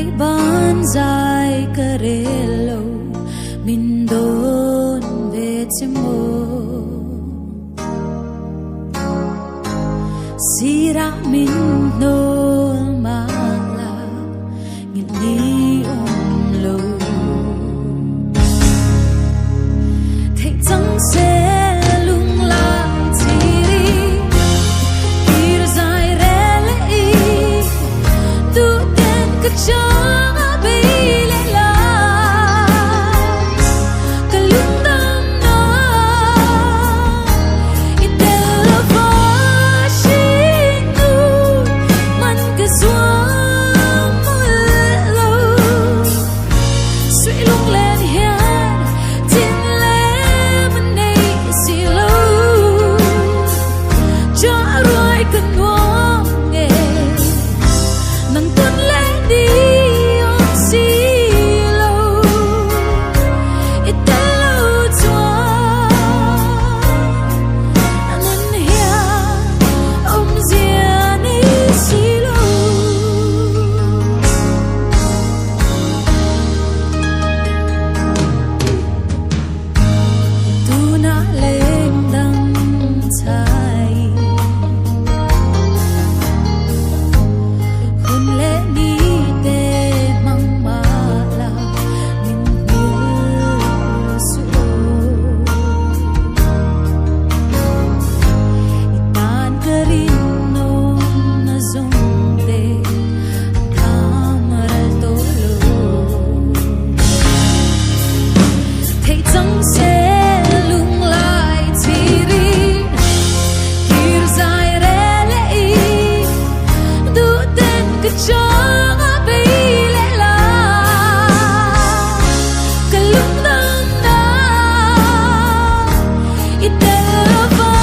ngày ban dài kare lo min don ve chmo sira min no ma la ngin ni om lo thấy chẳng sẽ lung la chiri ir dài re le tu ten ka chang a be le la ka lung dam na it del va shin tu man ka zua lo sui lung len hian tin le man nei si lo cha roi ka nuam nge nang tuan le đi on si lo it lo chua anan hia om zia nei si lo tu na leng dang chai hun le ni te mang ma la min hil su itan karin no na zong te kamaral to lo thấy chẳng sẽ lung lại chiri kir dài re le du ten ka chang a be le la ka lung dam na it del va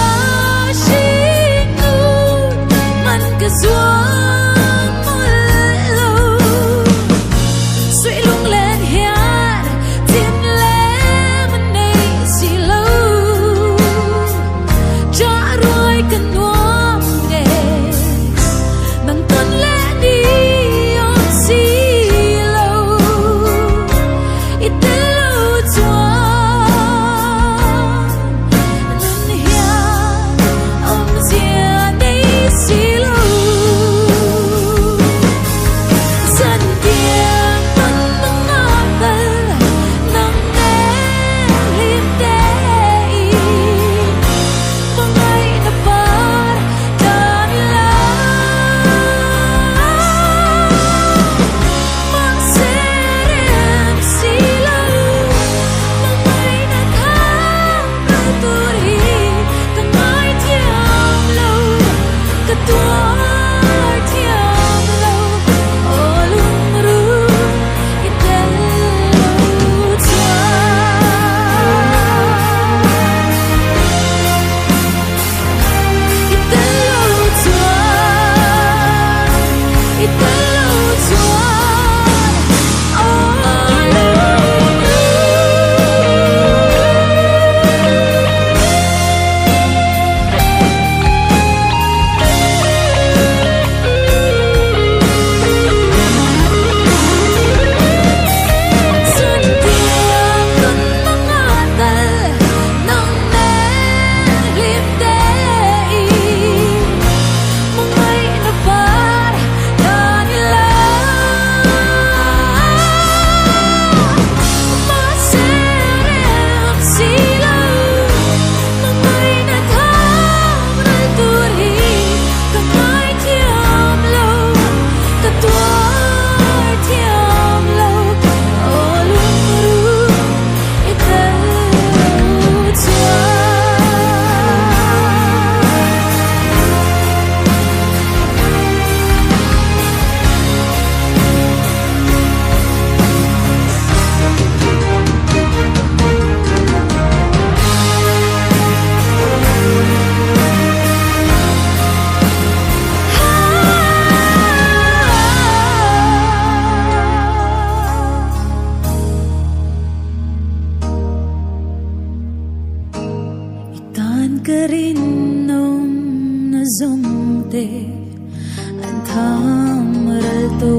shin tu man ka zua lo sui lung len hian tin le man nei si lo cha roi ka nuam nge nang tuan le đi on si lo it lo chua nan hia om zia nei si lo san tiang man mang bal nang ne lim te mangai na par dan la mang serem si lo mangai na tham ra turi tangai tiam lo ka tua tiam lo o lung ru it del lo chua it del lo chua it del lo chua san tiang kan mangatal nang ne lim te mangai na par dan la ma serem si lo mangai na tham ra turi ka ngai tiam lo ka tua tiam lo o lung ru it del chua itan karin nom na zong te an tham ral to